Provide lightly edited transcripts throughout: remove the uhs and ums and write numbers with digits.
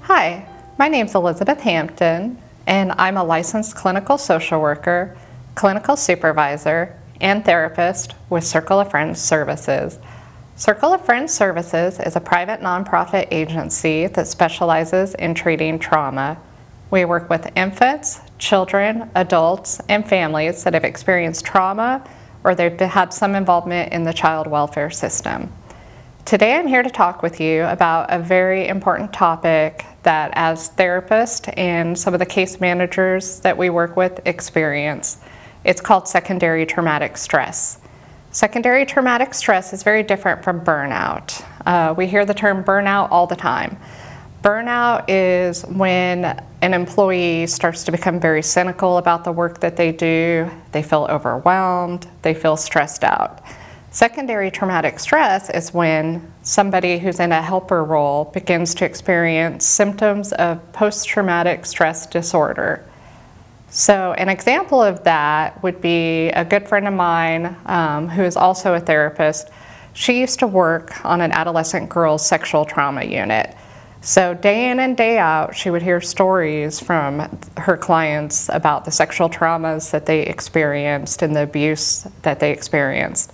Hi, my name's Elizabeth Hampton, and I'm a licensed clinical social worker, clinical supervisor, and therapist with Circle of Friends Services. Circle of Friends Services is a private nonprofit agency that specializes in treating trauma. We work with infants, children, adults, and families that have experienced trauma or they've had some involvement in the child welfare system. Today I'm here to talk with you about a very important topic that as therapists and some of the case managers that we work with experience. It's called secondary traumatic stress. Secondary traumatic stress is very different from burnout. We hear the term burnout all the time. Burnout is when an employee starts to become very cynical about the work that they do, they feel overwhelmed, they feel stressed out. Secondary traumatic stress is when somebody who's in a helper role begins to experience symptoms of post-traumatic stress disorder. So an example of that would be a good friend of mine who is also a therapist. She used to work on an adolescent girl's sexual trauma unit. So day in and day out, she would hear stories from her clients about the sexual traumas that they experienced and the abuse that they experienced.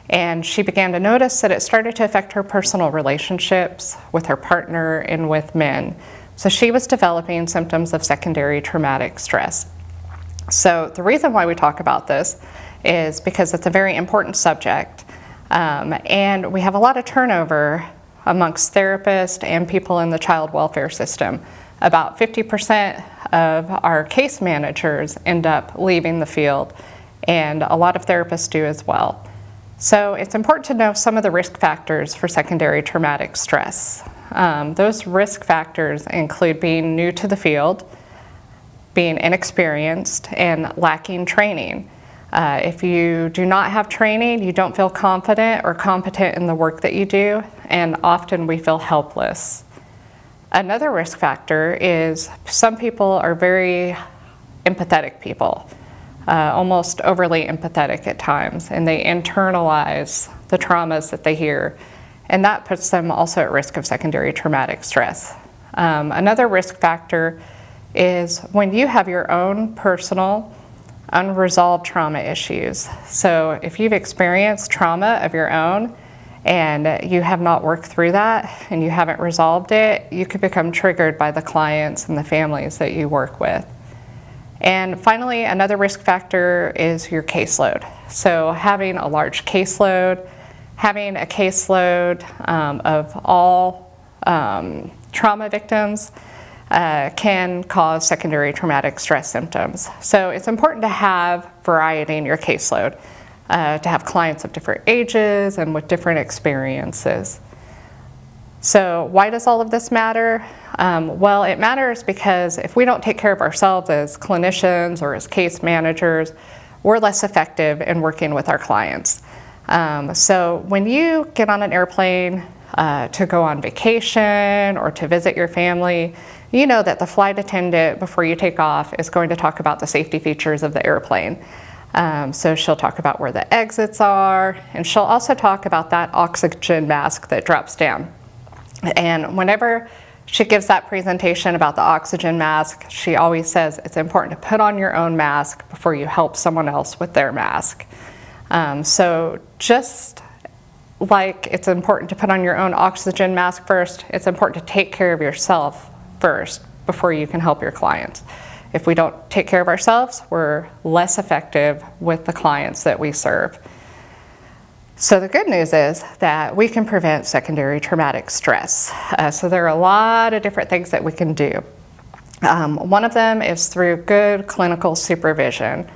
And she began to notice that it started to affect her personal relationships with her partner and with men. So she was developing symptoms of secondary traumatic stress. So the reason why we talk about this is because it's a very important subject. And we have a lot of turnover amongst therapists and people in the child welfare system. About 50% of our case managers end up leaving the field, and a lot of therapists do as well. So it's important to know some of the risk factors for secondary traumatic stress. Those risk factors include being new to the field, being inexperienced, and lacking training. If you do not have training, you don't feel confident or competent in the work that you do, and often we feel helpless. Another risk factor is some people are very empathetic people. Almost overly empathetic at times, and they internalize the traumas that they hear, and that puts them also at risk of secondary traumatic stress. Another risk factor is when you have your own personal unresolved trauma issues. So if you've experienced trauma of your own and you have not worked through that and you haven't resolved it, you could become triggered by the clients and the families that you work with. And finally, another risk factor is your caseload. So having a large caseload, having a caseload of all trauma victims can cause secondary traumatic stress symptoms. So it's important to have variety in your caseload, to have clients of different ages and with different experiences. So why does all of this matter? Well, it matters because if we don't take care of ourselves as clinicians or as case managers, we're less effective in working with our clients. So when you get on an airplane to go on vacation or to visit your family, you know that the flight attendant before you take off is going to talk about the safety features of the airplane. So she'll talk about where the exits are, and she'll also talk about that oxygen mask that drops down. And whenever she gives that presentation about the oxygen mask, she always says it's important to put on your own mask before you help someone else with their mask. So just like it's important to put on your own oxygen mask first, it's important to take care of yourself first before you can help your clients. If we don't take care of ourselves, we're less effective with the clients that we serve. So the good news is that we can prevent secondary traumatic stress. So there are a lot of different things that we can do. One of them is through good clinical supervision.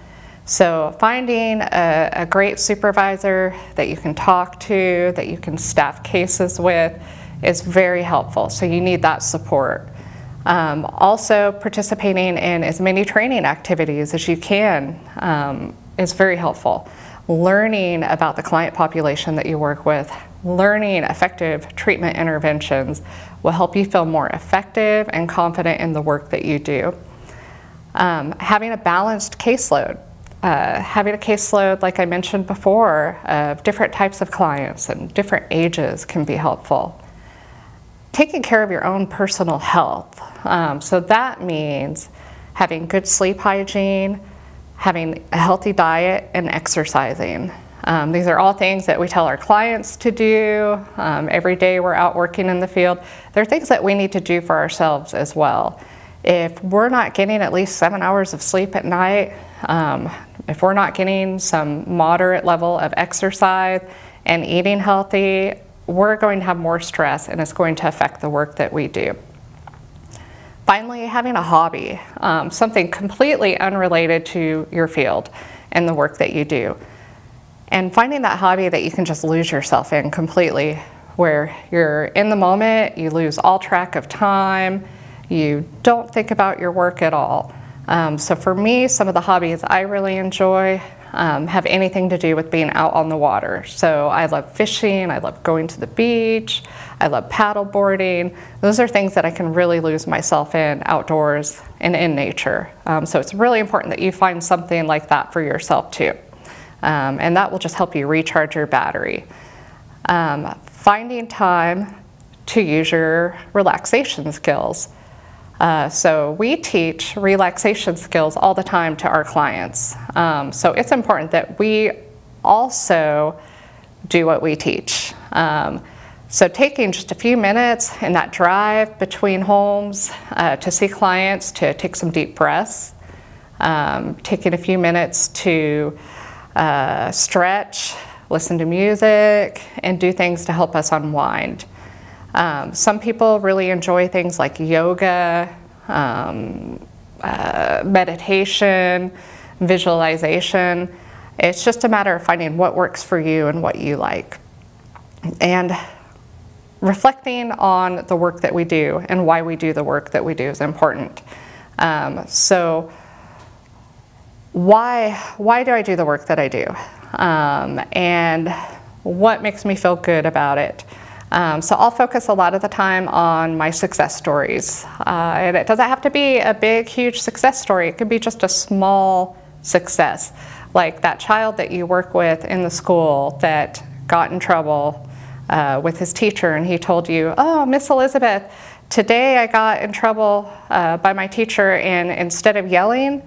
So finding a great supervisor that you can talk to, that you can staff cases with, is very helpful. So you need that support. Also participating in as many training activities as you can is very helpful. Learning about the client population that you work with, learning effective treatment interventions will help you feel more effective and confident in the work that you do. Having a balanced caseload. Having a caseload, like I mentioned before, of different types of clients and different ages can be helpful. taking care of your own personal health. So that means having good sleep hygiene, having a healthy diet, and exercising. These are all things that we tell our clients to do. Every day we're out working in the field. They're things that we need to do for ourselves as well. If we're not getting at least 7 hours of sleep at night, if we're not getting some moderate level of exercise and eating healthy, we're going to have more stress, and it's going to affect the work that we do. Finally, having a hobby, something completely unrelated to your field and the work that you do. And finding that hobby that you can just lose yourself in completely, where you're in the moment, you lose all track of time, you don't think about your work at all. So for me, some of the hobbies I really enjoy have anything to do with being out on the water. So I love fishing, I love going to the beach, I love paddle boarding. Those are things that I can really lose myself in outdoors and in nature. So it's really important that you find something like that for yourself too. And that will just help you recharge your battery. Finding time to use your relaxation skills. So we teach relaxation skills all the time to our clients. So it's important that we also do what we teach. So taking just a few minutes in that drive between homes to see clients, to take some deep breaths, taking a few minutes to stretch, listen to music, and do things to help us unwind. Some people really enjoy things like yoga, meditation, visualization. It's just a matter of finding what works for you and what you like. And reflecting on the work that we do and why we do the work that we do is important. So why do I do the work that I do? And what makes me feel good about it? So I'll focus a lot of the time on my success stories. And it doesn't have to be a big, huge success story. It could be just a small success, like that child that you work with in the school that got in trouble with his teacher, and he told you, "Oh, Miss Elizabeth, today I got in trouble by my teacher, and instead of yelling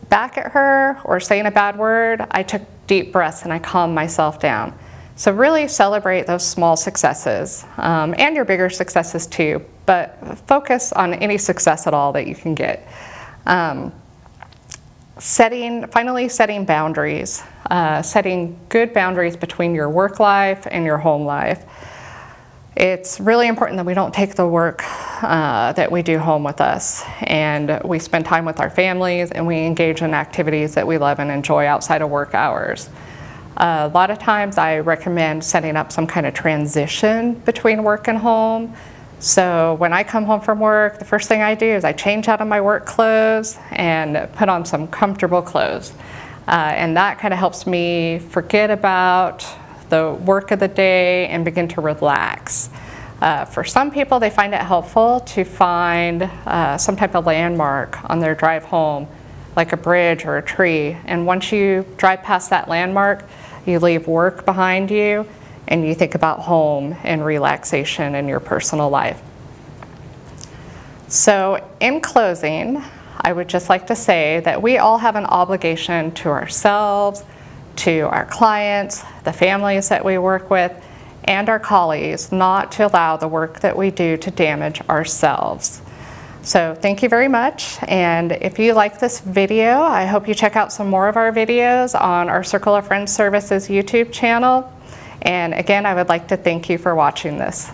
back at her or saying a bad word, I took deep breaths and I calmed myself down." So really celebrate those small successes and your bigger successes too, but focus on any success at all that you can get. Finally setting boundaries, setting good boundaries between your work life and your home life. It's really important that we don't take the work that we do home with us, and we spend time with our families and we engage in activities that we love and enjoy outside of work hours. A lot of times I recommend setting up some kind of transition between work and home. So when I come home from work, the first thing I do is I change out of my work clothes and put on some comfortable clothes. And that kind of helps me forget about the work of the day and begin to relax. For some people, they find it helpful to find some type of landmark on their drive home, like a bridge or a tree. And once you drive past that landmark, you leave work behind you and you think about home and relaxation in your personal life. So in closing, I would just like to say that we all have an obligation to ourselves, to our clients, the families that we work with, and our colleagues not to allow the work that we do to damage ourselves. So thank you very much, and if you like this video, I hope you check out some more of our videos on our Circle of Friends Services YouTube channel. And again, I would like to thank you for watching this.